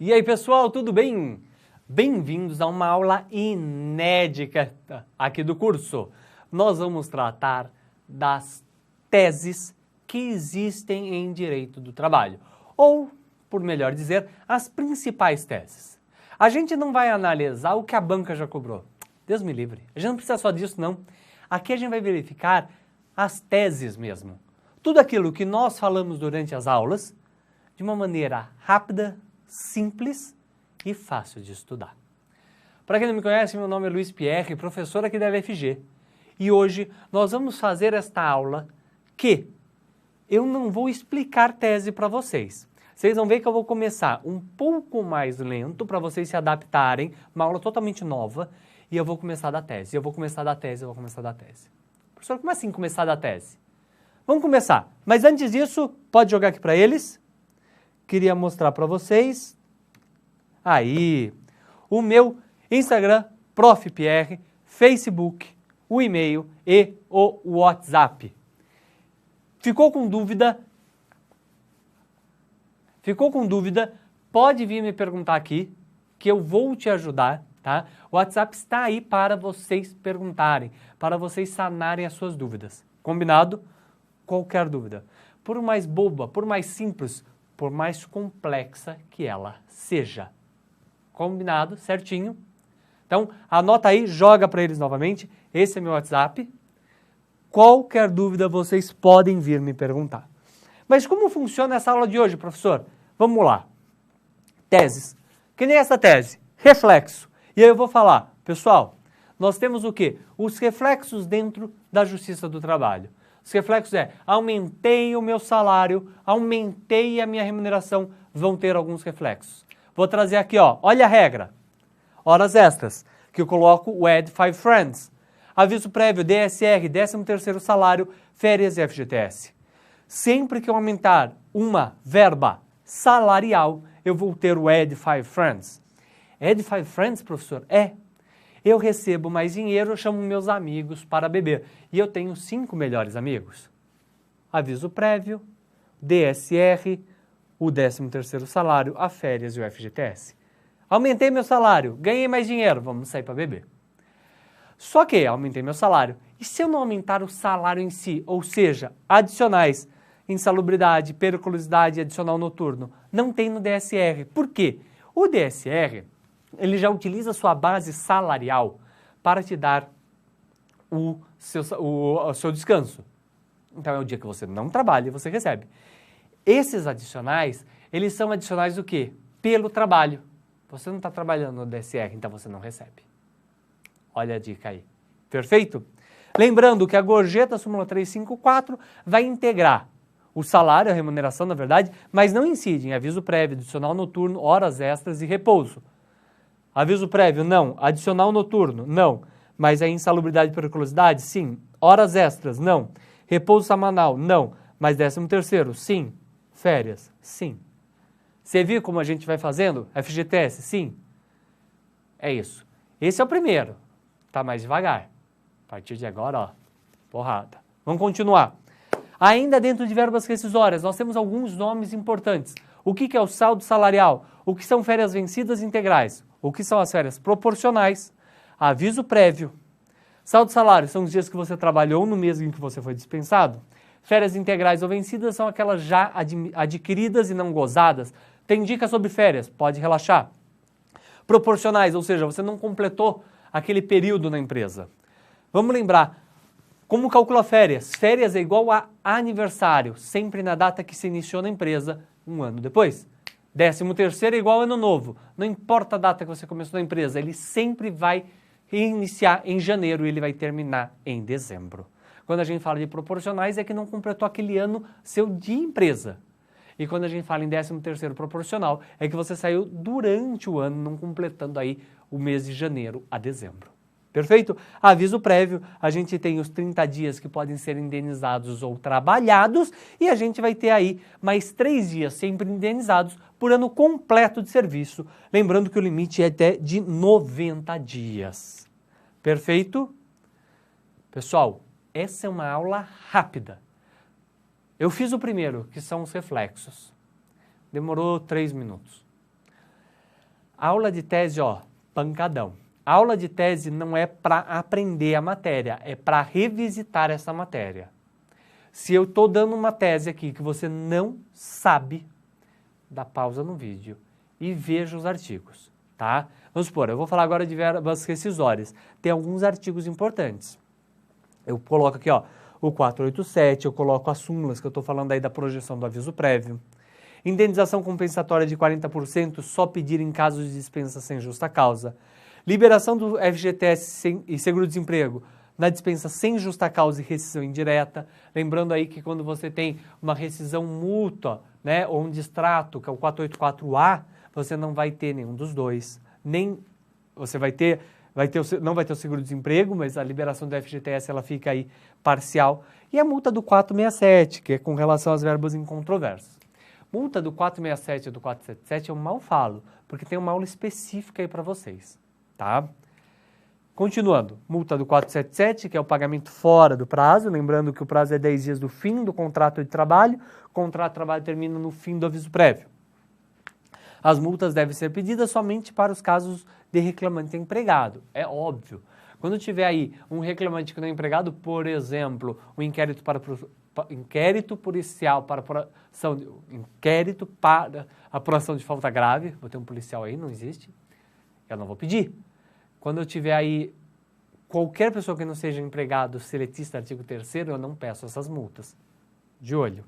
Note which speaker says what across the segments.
Speaker 1: E aí, pessoal, tudo bem? Bem-vindos a uma aula inédita aqui do curso. Nós vamos tratar das teses que existem em direito do trabalho, ou, por melhor dizer, as principais teses. A gente não vai analisar o que a banca já cobrou. Deus me livre. A gente não precisa só disso, não. Aqui a gente vai verificar as teses mesmo. Tudo aquilo que nós falamos durante as aulas, de uma maneira rápida, simples e fácil de estudar. Para quem não me conhece, meu nome é Luiz Pierre, professor aqui da UFG. E hoje nós vamos fazer esta aula que eu não vou explicar tese para vocês. Vocês vão ver que eu vou começar um pouco mais lento para vocês se adaptarem, uma aula totalmente nova, e eu vou começar da tese, eu vou começar da tese. Professor, como assim começar da tese? Vamos começar, mas antes disso, pode jogar aqui para eles. Queria mostrar para vocês, aí, o meu Instagram, Prof. Pierre, Facebook, o e-mail e o WhatsApp. Ficou com dúvida? Pode vir me perguntar aqui, que eu vou te ajudar, tá? O WhatsApp está aí para vocês perguntarem, para vocês sanarem as suas dúvidas. Combinado? Qualquer dúvida. Por mais boba, por mais simples, por mais complexa que ela seja. Combinado? Certinho? Então, anota aí, joga para eles novamente. Esse é meu WhatsApp. Qualquer dúvida vocês podem vir me perguntar. Mas como funciona essa aula de hoje, professor? Vamos lá. Teses. Que nem essa tese. Reflexo. E aí eu vou falar, pessoal, nós temos o quê? Os reflexos dentro da Justiça do Trabalho. Os reflexos aumentei o meu salário, aumentei a minha remuneração, vão ter alguns reflexos. Vou trazer aqui, olha a regra. Horas extras, que eu coloco o add 5 friends. Aviso prévio, DSR, 13º salário, férias e FGTS. Sempre que eu aumentar uma verba salarial, eu vou ter o add 5 friends. Add 5 friends, professor? Eu recebo mais dinheiro, eu chamo meus amigos para beber. E eu tenho 5 melhores amigos. Aviso prévio, DSR, o 13º salário, a férias e o FGTS. Aumentei meu salário, ganhei mais dinheiro, vamos sair para beber. Só que aumentei meu salário. E se eu não aumentar o salário em si, ou seja, adicionais, insalubridade, periculosidade e adicional noturno, não tem no DSR. Por quê? O DSR, ele já utiliza a sua base salarial para te dar o seu descanso. Então é o dia que você não trabalha e você recebe. Esses adicionais, eles são adicionais do quê? Pelo trabalho. Você não está trabalhando no DSR, então você não recebe. Olha a dica aí. Perfeito? Lembrando que a gorjeta súmula 354 vai integrar o salário, a remuneração, na verdade, mas não incide em aviso prévio, adicional noturno, horas extras e repouso. Aviso prévio, não. Adicional noturno, não. Mas a insalubridade e periculosidade, sim. Horas extras, não. Repouso semanal, não. Mas 13º, sim. Férias, sim. Você viu como a gente vai fazendo? FGTS, sim. É isso. Esse é o primeiro. Tá mais devagar. A partir de agora, porrada. Vamos continuar. Ainda dentro de verbas rescisórias, nós temos alguns nomes importantes. O que é o saldo salarial? O que são férias vencidas integrais? O que são as férias proporcionais? Aviso prévio. Saldo salário são os dias que você trabalhou no mês em que você foi dispensado. Férias integrais ou vencidas são aquelas já adquiridas e não gozadas. Tem dicas sobre férias, pode relaxar. Proporcionais, ou seja, você não completou aquele período na empresa. Vamos lembrar, como calcula férias? Férias é igual a aniversário, sempre na data que se iniciou na empresa, um ano depois. 13º é igual a ano novo. Não importa a data que você começou na empresa, ele sempre vai iniciar em janeiro e ele vai terminar em dezembro. Quando a gente fala de proporcionais é que não completou aquele ano seu de empresa. E quando a gente fala em 13º proporcional é que você saiu durante o ano, não completando aí o mês de janeiro a dezembro. Perfeito? Aviso prévio, a gente tem os 30 dias que podem ser indenizados ou trabalhados e a gente vai ter aí mais 3 dias sempre indenizados por ano completo de serviço. Lembrando que o limite é até de 90 dias. Perfeito? Pessoal, essa é uma aula rápida. Eu fiz o primeiro, que são os reflexos. Demorou 3 minutos. Aula de tese, ó, pancadão. Aula de tese não é para aprender a matéria, é para revisitar essa matéria. Se eu estou dando uma tese aqui que você não sabe, dá pausa no vídeo e veja os artigos, tá? Vamos supor, eu vou falar agora de verbas rescisórias. Tem alguns artigos importantes. Eu coloco aqui, ó, o 487, eu coloco as súmulas que eu estou falando aí da projeção do aviso prévio. Indenização compensatória de 40%, só pedir em casos de dispensa sem justa causa. Liberação do FGTS e seguro-desemprego na dispensa sem justa causa e rescisão indireta. Lembrando aí que quando você tem uma rescisão mútua, né, ou um distrato, que é o 484A, você não vai ter nenhum dos dois. Nem você não vai ter o seguro-desemprego, mas a liberação do FGTS ela fica aí parcial. E a multa do 467, que é com relação às verbas incontroversas. Multa do 467 e do 477 eu mal falo, porque tem uma aula específica aí para vocês, tá? Continuando, multa do 477, que é o pagamento fora do prazo, lembrando que o prazo é 10 dias do fim do contrato de trabalho, o contrato de trabalho termina no fim do aviso prévio. As multas devem ser pedidas somente para os casos de reclamante empregado, é óbvio. Quando tiver aí um reclamante que não é empregado, por exemplo, o inquérito policial para apuração de falta grave, vou ter um policial aí, não existe, eu não vou pedir. Quando eu tiver aí qualquer pessoa que não seja empregado, seletista, artigo 3º, eu não peço essas multas. De olho.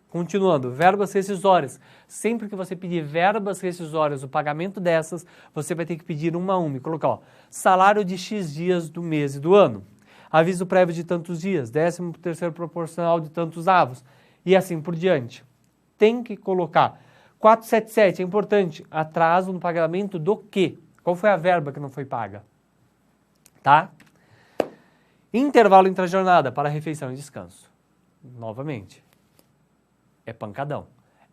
Speaker 1: Continuando, verbas rescisórias. Sempre que você pedir verbas rescisórias, o pagamento dessas, você vai ter que pedir uma a uma. E colocar, ó, salário de X dias do mês e do ano. Aviso prévio de tantos dias, 13º proporcional de tantos avos, e assim por diante. Tem que colocar. 477, é importante, atraso no pagamento do quê? Qual foi a verba que não foi paga? Tá? Intervalo intrajornada para refeição e descanso. Novamente, é pancadão.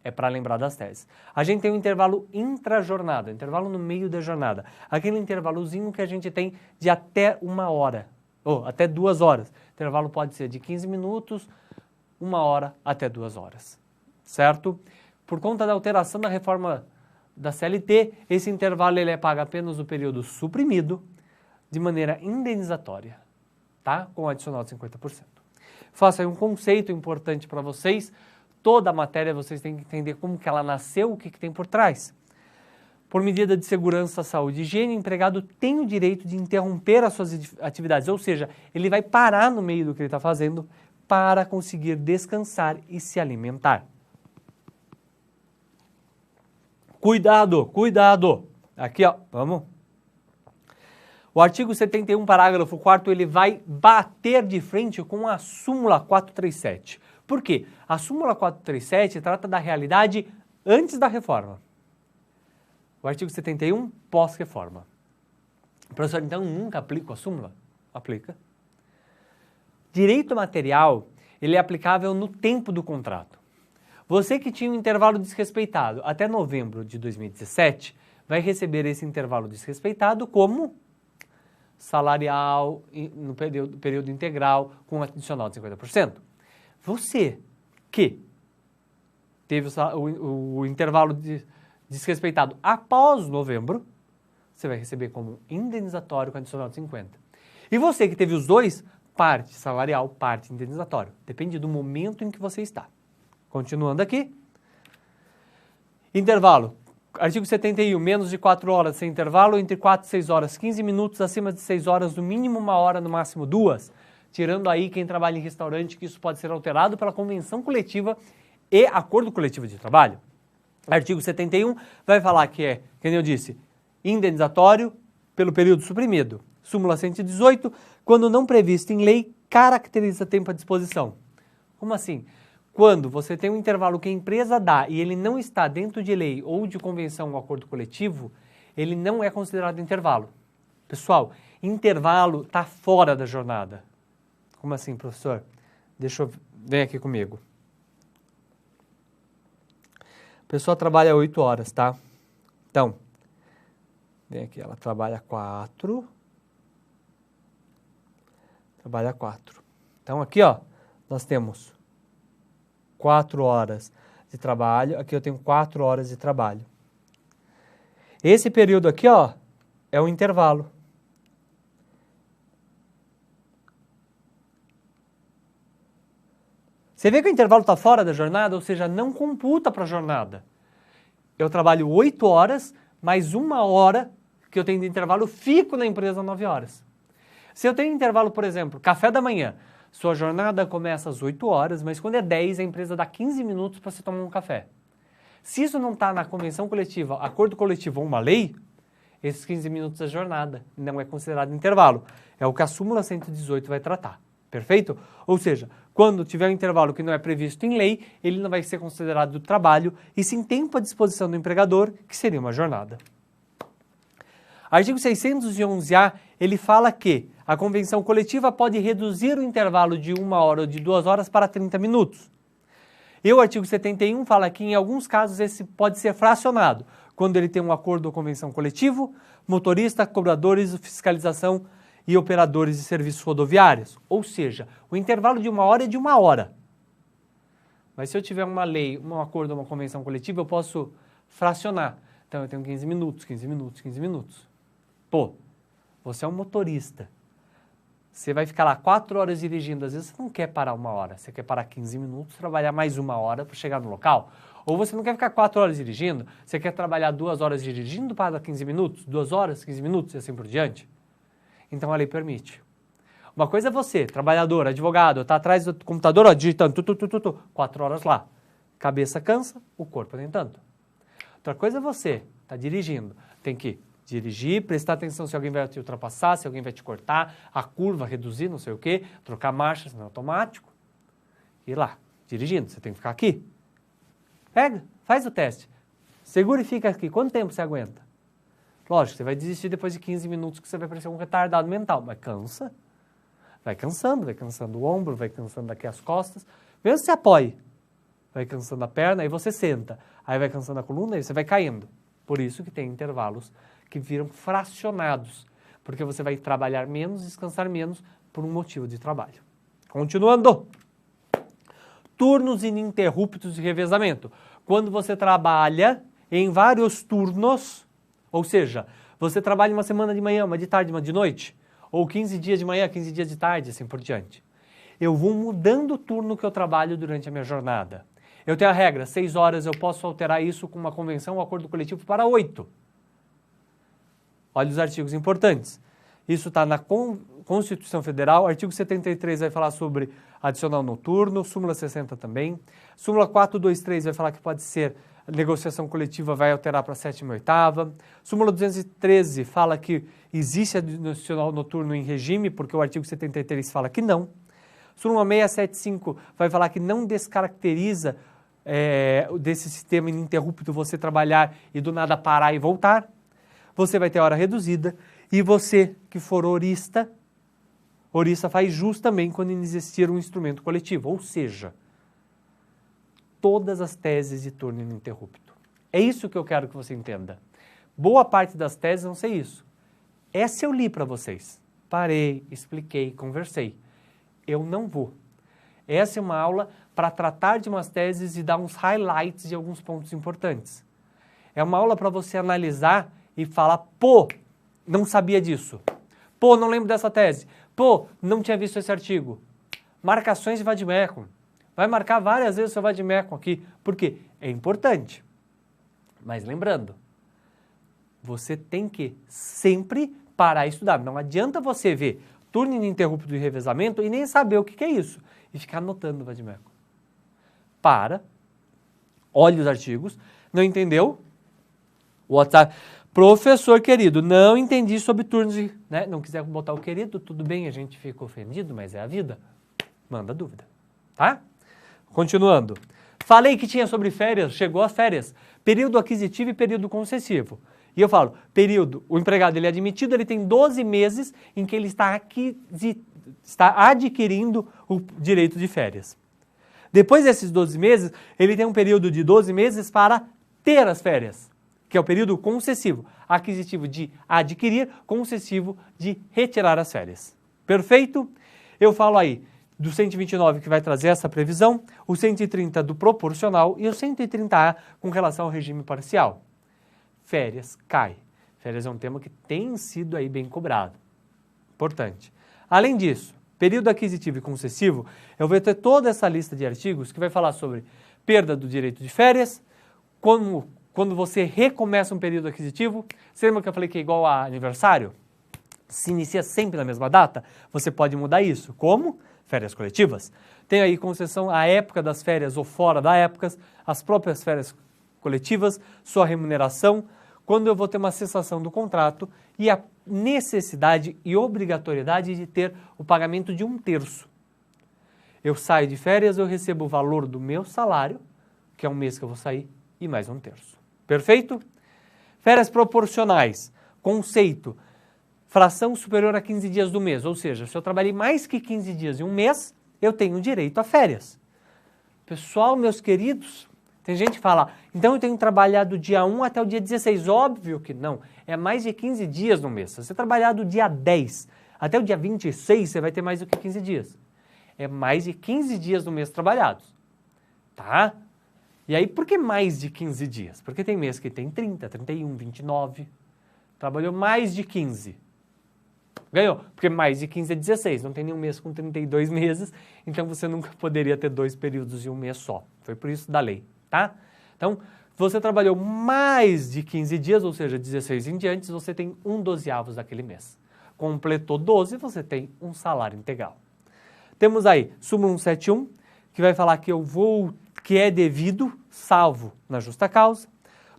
Speaker 1: É para lembrar das teses. A gente tem um intervalo intrajornada, intervalo no meio da jornada. Aquele intervalozinho que a gente tem de até 1 hora, ou até 2 horas. O intervalo pode ser de 15 minutos, 1 hora até 2 horas. Certo? Por conta da alteração da reforma da CLT, esse intervalo ele é pago apenas no período suprimido, de maneira indenizatória, tá? Com adicional de 50%. Faço aí um conceito importante para vocês. Toda a matéria vocês têm que entender como que ela nasceu, o que tem por trás. Por medida de segurança, saúde e higiene, o empregado tem o direito de interromper as suas atividades, ou seja, ele vai parar no meio do que ele está fazendo para conseguir descansar e se alimentar. Cuidado, cuidado. Aqui, ó, vamos. O artigo 71, parágrafo 4º, ele vai bater de frente com a súmula 437. Por quê? A súmula 437 trata da realidade antes da reforma. O artigo 71, pós-reforma. Professor, então nunca aplica a súmula? Aplica. Direito material, ele é aplicável no tempo do contrato. Você que tinha um intervalo desrespeitado até novembro de 2017, vai receber esse intervalo desrespeitado como salarial no período integral com adicional de 50%. Você que teve o intervalo desrespeitado após novembro, você vai receber como indenizatório com adicional de 50%. E você que teve os dois, parte salarial, parte indenizatório. Depende do momento em que você está. Continuando aqui. Intervalo. Artigo 71, menos de 4 horas sem intervalo, entre 4 e 6 horas, 15 minutos, acima de 6 horas, no mínimo 1 hora, no máximo 2. Tirando aí quem trabalha em restaurante, que isso pode ser alterado pela convenção coletiva e acordo coletivo de trabalho. Artigo 71 vai falar que é, como eu disse, indenizatório pelo período suprimido. Súmula 118, quando não previsto em lei, caracteriza tempo à disposição. Como assim? Quando você tem um intervalo que a empresa dá e ele não está dentro de lei ou de convenção ou acordo coletivo, ele não é considerado intervalo. Pessoal, intervalo está fora da jornada. Como assim, professor? Vem aqui comigo. A pessoa trabalha 8 horas, tá? Então, vem aqui, ela trabalha 4. Trabalha 4. Então, aqui, ó, nós temos 4 horas de trabalho. Aqui eu tenho 4 horas de trabalho. Esse período aqui, ó, é o intervalo. Você vê que o intervalo está fora da jornada, ou seja, não computa para a jornada. Eu trabalho 8 horas, mais 1 hora que eu tenho de intervalo, fico na empresa 9 horas. Se eu tenho intervalo, por exemplo, café da manhã, sua jornada começa às 8 horas, mas quando é 10, a empresa dá 15 minutos para você tomar um café. Se isso não está na convenção coletiva, acordo coletivo ou uma lei, esses 15 minutos é jornada, não é considerado intervalo. É o que a súmula 118 vai tratar. Perfeito? Ou seja, quando tiver um intervalo que não é previsto em lei, ele não vai ser considerado trabalho, e sim tempo à disposição do empregador, que seria uma jornada. Artigo 611-A, ele fala que a convenção coletiva pode reduzir o intervalo de 1 hora ou de 2 horas para 30 minutos. E o artigo 71 fala que, em alguns casos, esse pode ser fracionado, quando ele tem um acordo ou convenção coletivo, motorista, cobradores, fiscalização e operadores de serviços rodoviários. Ou seja, o intervalo de 1 hora é de 1 hora. Mas se eu tiver uma lei, um acordo ou uma convenção coletiva, eu posso fracionar. Então eu tenho 15 minutos, 15 minutos, 15 minutos. Pô, você é um motorista. Você vai ficar lá 4 horas dirigindo, às vezes você não quer parar 1 hora, você quer parar 15 minutos, trabalhar mais 1 hora para chegar no local. Ou você não quer ficar 4 horas dirigindo, você quer trabalhar 2 horas dirigindo para 15 minutos, 2 horas, 15 minutos e assim por diante. Então a lei permite. Uma coisa é você, trabalhador, advogado, tá atrás do computador, ó, digitando, 4 horas lá. Cabeça cansa, o corpo nem tanto. Outra coisa é você, tá dirigindo, tem que dirigir, prestar atenção se alguém vai te ultrapassar, se alguém vai te cortar, a curva, reduzir, não sei o quê, trocar marchas no automático. E lá, dirigindo, você tem que ficar aqui. Pega, faz o teste. Segura e fica aqui. Quanto tempo você aguenta? Lógico, você vai desistir depois de 15 minutos que você vai parecer um retardado mental, mas cansa. Vai cansando o ombro, vai cansando aqui as costas. Mesmo se apoie, vai cansando a perna, aí você senta. Aí vai cansando a coluna e você vai caindo. Por isso que tem intervalos que viram fracionados, porque você vai trabalhar menos, descansar menos, por um motivo de trabalho. Continuando. Turnos ininterruptos de revezamento. Quando você trabalha em vários turnos, ou seja, você trabalha uma semana de manhã, uma de tarde, uma de noite, ou 15 dias de manhã, 15 dias de tarde, assim por diante. Eu vou mudando o turno que eu trabalho durante a minha jornada. Eu tenho a regra, 6 horas, eu posso alterar isso com uma convenção ou acordo coletivo para 8. Olha os artigos importantes. Isso está na Constituição Federal. Artigo 73 vai falar sobre adicional noturno, súmula 60 também. Súmula 423 vai falar que pode ser negociação coletiva, vai alterar para 7ª e 8ª. Súmula 213 fala que existe adicional noturno em regime, porque o artigo 73 fala que não. Súmula 675 vai falar que não descaracteriza desse sistema ininterrupto você trabalhar e do nada parar e voltar. Você vai ter hora reduzida, e você que for horista faz jus também quando existir um instrumento coletivo, ou seja, todas as teses de turno ininterrupto. É isso que eu quero que você entenda. Boa parte das teses vão ser isso. Essa eu li para vocês. Parei, expliquei, conversei. Eu não vou. Essa é uma aula para tratar de umas teses e dar uns highlights de alguns pontos importantes. É uma aula para você analisar e falar, pô, não sabia disso. Pô, não lembro dessa tese. Pô, não tinha visto esse artigo. Marcações de vade-mecum. Vai marcar várias vezes o seu vade-mecum aqui. Por quê? É importante. Mas lembrando, você tem que sempre parar e estudar. Não adianta você ver turno ininterrupto de revezamento e nem saber o que é isso. E ficar anotando o vade-mecum. Para, olhe os artigos. Não entendeu? WhatsApp. Professor querido, não entendi sobre turnos de... Né? Não quiser botar o querido, tudo bem, a gente fica ofendido, mas é a vida. Manda dúvida, tá? Continuando. Falei que tinha sobre férias, chegou as férias. Período aquisitivo e período concessivo. E eu falo, período, o empregado ele é admitido, ele tem 12 meses em que ele está adquirindo o direito de férias. Depois desses 12 meses, ele tem um período de 12 meses para ter as férias, que é o período concessivo, aquisitivo de adquirir, concessivo de retirar as férias. Perfeito? Eu falo aí do 129 que vai trazer essa previsão, o 130 do proporcional e o 130A com relação ao regime parcial. férias cai. Férias é um tema que tem sido aí bem cobrado. Importante. Além disso, período aquisitivo e concessivo, eu vou ter toda essa lista de artigos que vai falar sobre perda do direito de férias, quando você recomeça um período aquisitivo. Você lembra que eu falei que é igual a aniversário? Se inicia sempre na mesma data, você pode mudar isso. Como? Férias coletivas. Tem aí concessão à época das férias ou fora da época, as próprias férias coletivas, sua remuneração, quando eu vou ter uma cessação do contrato e a necessidade e obrigatoriedade de ter o pagamento de 1/3. Eu saio de férias, eu recebo o valor do meu salário, que é um mês que eu vou sair, e mais 1/3. Perfeito? Férias proporcionais. Conceito. Fração superior a 15 dias do mês. Ou seja, se eu trabalhei mais que 15 dias em um mês, eu tenho direito a férias. Pessoal, meus queridos, tem gente que fala, então eu tenho que trabalhar do dia 1 até o dia 16. Óbvio que não. É mais de 15 dias no mês. Se você trabalhar do dia 10 até o dia 26, você vai ter mais do que 15 dias. É mais de 15 dias no mês trabalhados. Tá? E aí, por que mais de 15 dias? Porque tem mês que tem 30, 31, 29. Trabalhou mais de 15. Ganhou. Porque mais de 15 é 16. Não tem nenhum mês com 32 meses. Então, você nunca poderia ter 2 períodos em um mês só. Foi por isso da lei. Tá? Então, você trabalhou mais de 15 dias, ou seja, 16 em diante, você tem 1/12 daquele mês. Completou 12, você tem um salário integral. Temos aí, súmula 171, que vai falar que é devido, salvo na justa causa.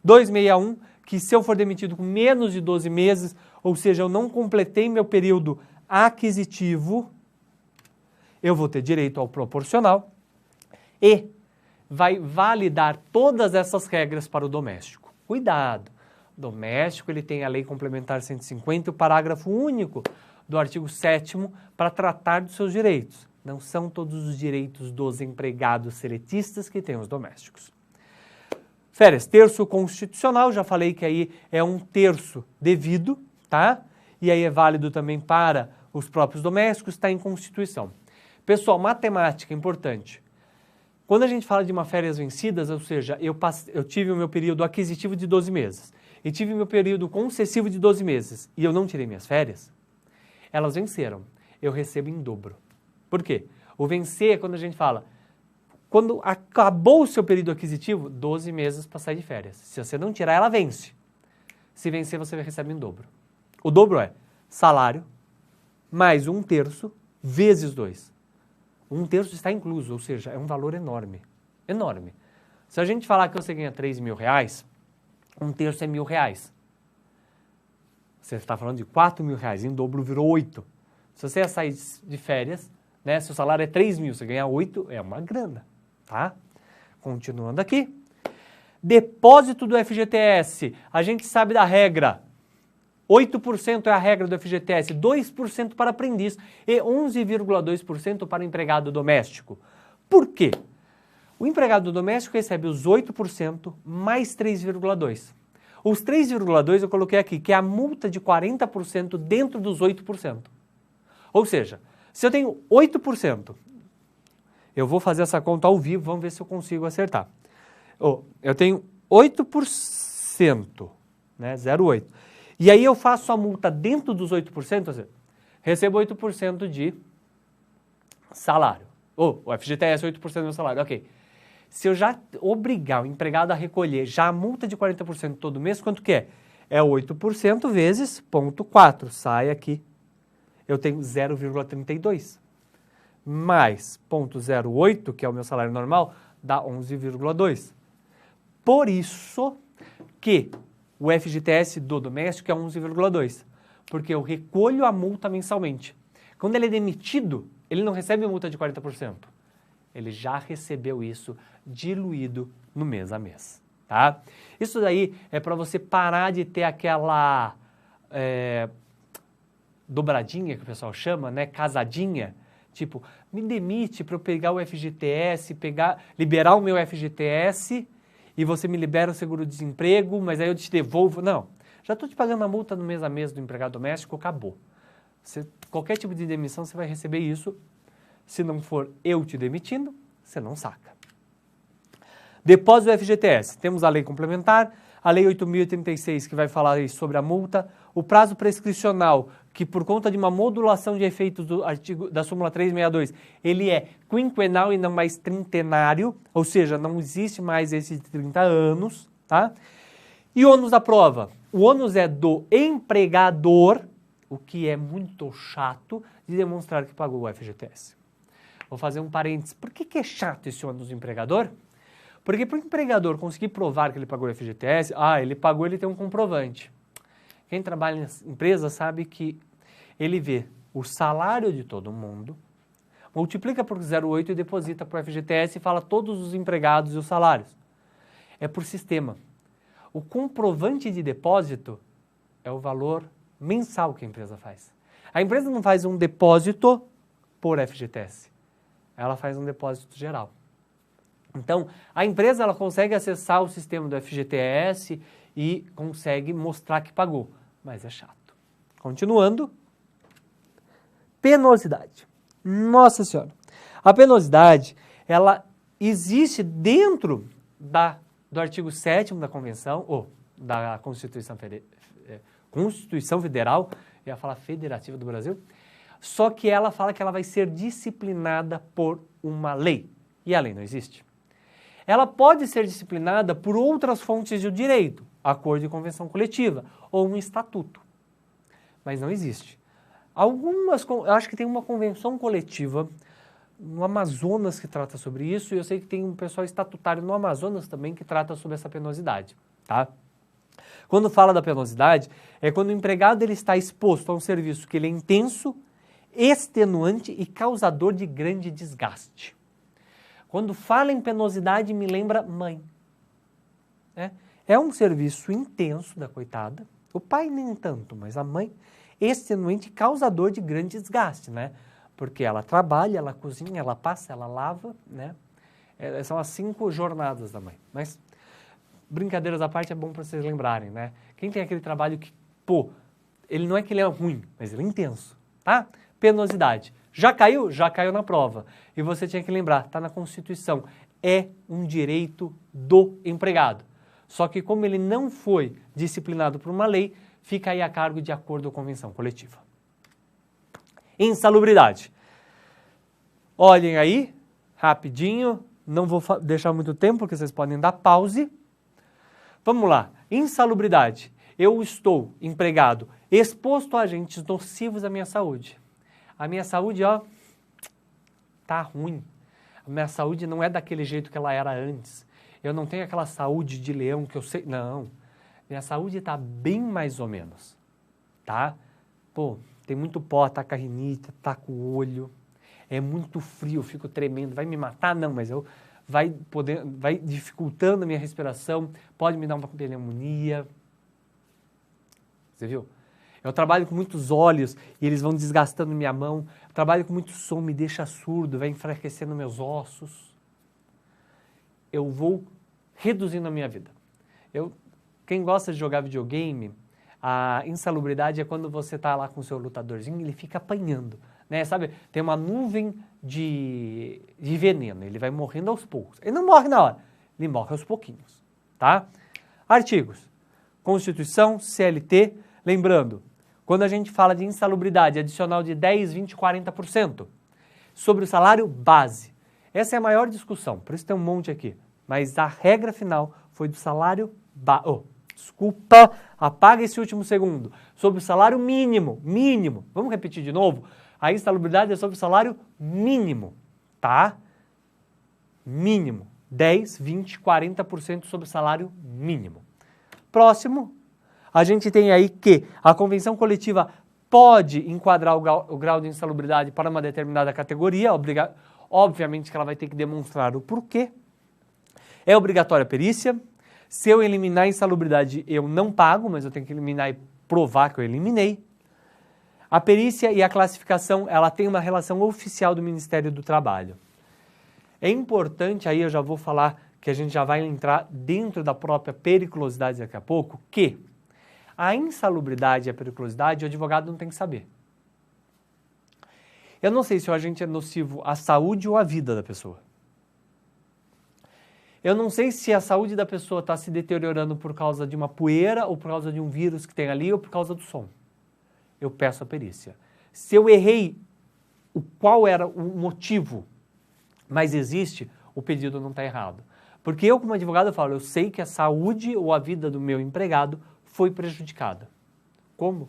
Speaker 1: 261, que se eu for demitido com menos de 12 meses, ou seja, eu não completei meu período aquisitivo, eu vou ter direito ao proporcional e vai validar todas essas regras para o doméstico. Cuidado! O doméstico ele tem a Lei Complementar 150 e o parágrafo único do artigo 7º para tratar dos seus direitos. Não são todos os direitos dos empregados seletistas que têm os domésticos. Férias, terço constitucional, já falei que aí é 1/3 devido, tá? E aí é válido também para os próprios domésticos, está em Constituição. Pessoal, matemática, importante. Quando a gente fala de uma férias vencidas, ou seja, eu tive o meu período aquisitivo de 12 meses e tive o meu período concessivo de 12 meses e eu não tirei minhas férias, elas venceram. Eu recebo em dobro. Por quê? O vencer é quando a gente fala, quando acabou o seu período aquisitivo, 12 meses para sair de férias. Se você não tirar, ela vence. Se vencer, você recebe em dobro. O dobro é salário mais 1/3 vezes 2. 1/3 está incluso, ou seja, é um valor enorme. Enorme. Se a gente falar que você ganha 3 mil reais, 1/3 é R$1.000. Você está falando de 4 mil reais, em dobro virou 8. Se você ia sair de férias, né, se o salário é 3 mil, você ganha 8, é uma grana, tá? Continuando aqui. Depósito do FGTS, a gente sabe da regra. 8% é a regra do FGTS, 2% para aprendiz e 11,2% para empregado doméstico. Por quê? O empregado doméstico recebe os 8% mais 3,2%. Os 3,2% eu coloquei aqui, que é a multa de 40% dentro dos 8%. Ou seja, se eu tenho 8%, eu vou fazer essa conta ao vivo, vamos ver se eu consigo acertar. Eu tenho 8%, né, 0,8%. E aí eu faço a multa dentro dos 8%, ou seja, recebo 8% de salário. O FGTS é 8% do meu salário, ok. Se eu já obrigar o empregado a recolher já a multa de 40% todo mês, quanto que é? É 8% vezes 0,4, sai aqui. Eu tenho 0,32. Mais 0,08, que é o meu salário normal, dá 11,2. Por isso que o FGTS do doméstico é 11,2, porque eu recolho a multa mensalmente. Quando ele é demitido, ele não recebe a multa de 40%. Ele já recebeu isso diluído no mês a mês, tá? Isso daí é para você parar de ter aquela dobradinha que o pessoal chama, né? Casadinha. Tipo, me demite para eu pegar o FGTS, liberar o meu FGTS e você me libera o seguro-desemprego, mas aí eu te devolvo. Não, já estou te pagando a multa no mês a mês do empregado doméstico, acabou. Qualquer tipo de demissão você vai receber isso. Se não for eu te demitindo, você não saca. Depósito do FGTS. Temos a lei complementar, a Lei 8.036, que vai falar aí sobre a multa, o prazo prescricional, que por conta de uma modulação de efeitos do artigo da súmula 362, ele é quinquenal e não mais trintenário, ou seja, não existe mais esse de 30 anos, tá? E o ônus da prova? O ônus é do empregador, o que é muito chato, de demonstrar que pagou o FGTS. Vou fazer um parênteses. Por que é chato esse ônus do empregador? Porque para o empregador conseguir provar que ele pagou o FGTS, ele pagou, ele tem um comprovante. Quem trabalha em empresa sabe que ele vê o salário de todo mundo, multiplica por 0,8 e deposita para o FGTS e fala todos os empregados e os salários. É por sistema. O comprovante de depósito é o valor mensal que a empresa faz. A empresa não faz um depósito por FGTS, ela faz um depósito geral. Então, a empresa ela consegue acessar o sistema do FGTS e consegue mostrar que pagou, mas é chato. Continuando, penosidade. Nossa Senhora, a penosidade, ela existe dentro do artigo 7º da Convenção, ou da Constituição Federal, eu ia falar Federativa do Brasil, só que ela fala que ela vai ser disciplinada por uma lei, e a lei não existe. Ela pode ser disciplinada por outras fontes do direito, acordo de convenção coletiva, ou um estatuto, mas não existe. Eu acho que tem uma convenção coletiva no Amazonas que trata sobre isso, e eu sei que tem um pessoal estatutário no Amazonas também que trata sobre essa penosidade, tá? Quando fala da penosidade, é quando o empregado ele está exposto a um serviço que ele é intenso, extenuante e causador de grande desgaste. Quando fala em penosidade, me lembra mãe. É um serviço intenso da coitada, o pai nem tanto, mas a mãe, extenuante e causador de grande desgaste, né? Porque ela trabalha, ela cozinha, ela passa, ela lava, né? São as 5 jornadas da mãe. Mas, brincadeiras à parte, é bom para vocês lembrarem, né? Quem tem aquele trabalho que, ele não é que ele é ruim, mas ele é intenso, tá? Penosidade. Já caiu? Já caiu na prova. E você tinha que lembrar, está na Constituição, é um direito do empregado. Só que como ele não foi disciplinado por uma lei, fica aí a cargo de acordo ou convenção coletiva. Insalubridade. Olhem aí, rapidinho, não vou deixar muito tempo, porque vocês podem dar pause. Vamos lá, insalubridade. Eu estou empregado, exposto a agentes nocivos à minha saúde. A minha saúde, tá ruim. A minha saúde não é daquele jeito que ela era antes. Eu não tenho aquela saúde de leão que eu sei, não. Minha saúde está bem mais ou menos, tá? Tem muito pó, tá com a rinite, tá com o olho, é muito frio, eu fico tremendo, vai me matar? Não, mas vai dificultando a minha respiração, pode me dar uma pneumonia. Você viu? Eu trabalho com muitos óleos e eles vão desgastando minha mão, eu trabalho com muito som, me deixa surdo, vai enfraquecendo meus ossos. Eu vou reduzindo a minha vida. Quem gosta de jogar videogame, a insalubridade é quando você está lá com o seu lutadorzinho e ele fica apanhando, né? Sabe, tem uma nuvem de veneno, ele vai morrendo aos poucos. Ele não morre na hora, ele morre aos pouquinhos, tá? Artigos, Constituição, CLT, lembrando, quando a gente fala de insalubridade adicional de 10, 20, 40% sobre o salário base, essa é a maior discussão, por isso tem um monte aqui, mas a regra final foi do salário base. Desculpa, apaga esse último segundo. Sobre o salário mínimo, vamos repetir de novo? A insalubridade é sobre o salário mínimo, tá? Mínimo, 10, 20, 40% sobre o salário mínimo. Próximo, a gente tem aí que a convenção coletiva pode enquadrar o grau de insalubridade para uma determinada categoria, obviamente que ela vai ter que demonstrar o porquê. É obrigatória a perícia. Se eu eliminar a insalubridade, eu não pago, mas eu tenho que eliminar e provar que eu eliminei. A perícia e a classificação, ela tem uma relação oficial do Ministério do Trabalho. É importante, aí eu já vou falar que a gente já vai entrar dentro da própria periculosidade daqui a pouco, que a insalubridade e a periculosidade o advogado não tem que saber. Eu não sei se o agente é nocivo à saúde ou à vida da pessoa. Eu não sei se a saúde da pessoa está se deteriorando por causa de uma poeira, ou por causa de um vírus que tem ali, ou por causa do som. Eu peço a perícia. Se eu errei qual era o motivo, mas existe, o pedido não está errado. Porque eu, como advogado, eu falo, eu sei que a saúde ou a vida do meu empregado foi prejudicada. Como?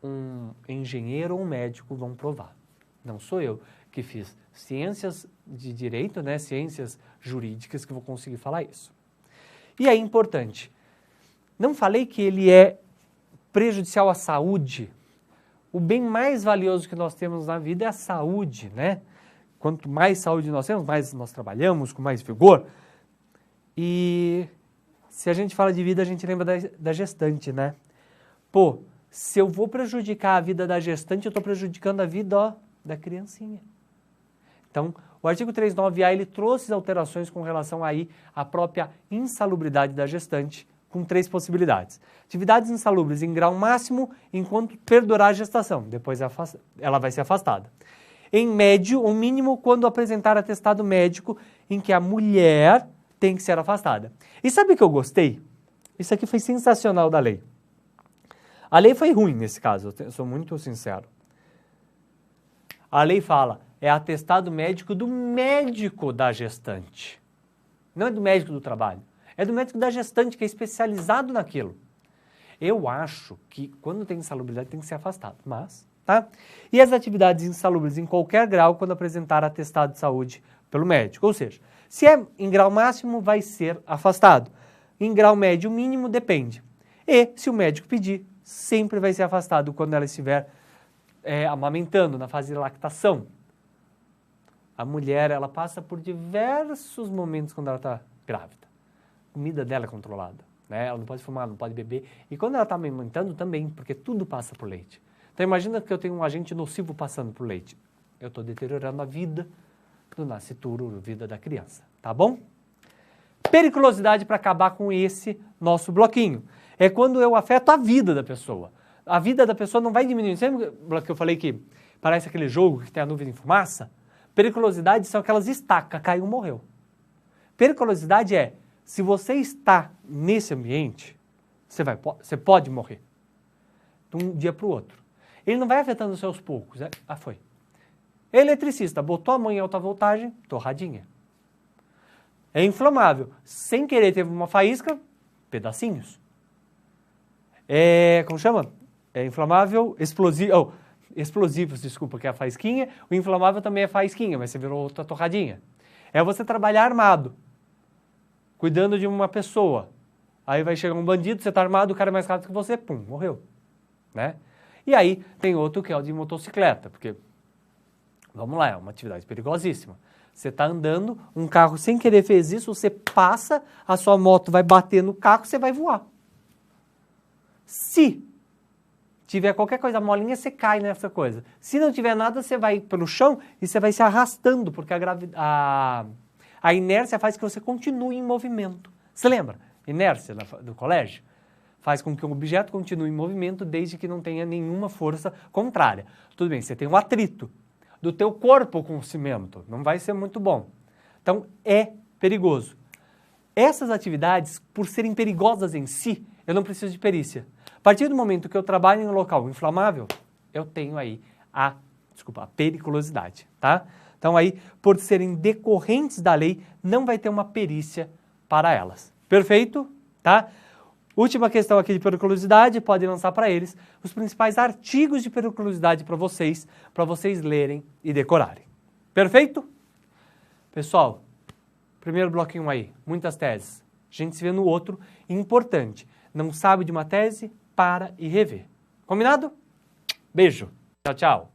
Speaker 1: Um engenheiro ou um médico vão provar. Não sou eu que fiz ciências de direito, né, ciências jurídicas, que vou conseguir falar isso. E é importante, não falei que ele é prejudicial à saúde. O bem mais valioso que nós temos na vida é a saúde, né? Quanto mais saúde nós temos, mais nós trabalhamos, com mais vigor. E se a gente fala de vida, a gente lembra da gestante, né? Pô, se eu vou prejudicar a vida da gestante, eu estou prejudicando a vida da criancinha. Então, o artigo 3.9a, ele trouxe alterações com relação aí à própria insalubridade da gestante, com 3 possibilidades. Atividades insalubres em grau máximo enquanto perdurar a gestação, depois ela vai ser afastada. Em médio ou mínimo quando apresentar atestado médico em que a mulher tem que ser afastada. E sabe o que eu gostei? Isso aqui foi sensacional da lei. A lei foi ruim nesse caso, eu sou muito sincero. A lei fala, é atestado médico do médico da gestante. Não é do médico do trabalho. É do médico da gestante, que é especializado naquilo. Eu acho que quando tem insalubridade tem que ser afastado, mas, tá? E as atividades insalubres em qualquer grau quando apresentar atestado de saúde pelo médico. Ou seja, se é em grau máximo, vai ser afastado. Em grau médio mínimo, depende. E, se o médico pedir, sempre vai ser afastado quando ela estiver amamentando, na fase de lactação. A mulher, ela passa por diversos momentos quando ela está grávida. A comida dela é controlada, né? Ela não pode fumar, não pode beber. E quando ela está amamentando também, porque tudo passa por leite. Então imagina que eu tenho um agente nocivo passando por leite. Eu estou deteriorando a vida do nascituro, a vida da criança, tá bom? Periculosidade para acabar com esse nosso bloquinho. É quando eu afeto a vida da pessoa. A vida da pessoa não vai diminuir. Lembra que eu falei que parece aquele jogo que tem a nuvem de fumaça? Periculosidade são aquelas estacas, caiu, morreu. Periculosidade é, se você está nesse ambiente, você pode morrer. De um dia para o outro. Ele não vai afetando você aos poucos. Foi. Eletricista, botou a mão em alta voltagem, torradinha. É inflamável. Sem querer teve uma faísca, pedacinhos. Como chama? É inflamável, explosivo. Explosivos, desculpa, que é a faísquinha. O inflamável também é faísquinha, mas você virou outra torradinha. É você trabalhar armado, cuidando de uma pessoa. Aí vai chegar um bandido, você está armado, o cara é mais rápido que você, pum, morreu. Né? E aí tem outro que é o de motocicleta, porque, vamos lá, é uma atividade perigosíssima. Você está andando, um carro sem querer fez isso, você passa, a sua moto vai bater no carro, você vai voar. Se tiver qualquer coisa molinha, você cai nessa coisa. Se não tiver nada, você vai pelo chão e você vai se arrastando, porque a inércia faz que você continue em movimento. Você lembra? Inércia do colégio? Faz com que um objeto continue em movimento desde que não tenha nenhuma força contrária. Tudo bem, você tem um atrito do teu corpo com o cimento. Não vai ser muito bom. Então, é perigoso. Essas atividades, por serem perigosas em si, eu não preciso de perícia. A partir do momento que eu trabalho em um local inflamável, eu tenho aí a periculosidade, tá? Então aí, por serem decorrentes da lei, não vai ter uma perícia para elas. Perfeito? Tá? Última questão aqui de periculosidade, pode lançar para eles os principais artigos de periculosidade para vocês lerem e decorarem. Perfeito? Pessoal, primeiro bloquinho aí, muitas teses. A gente se vê no outro. Importante, não sabe de uma tese? Para e rever. Combinado? Beijo. Tchau, tchau.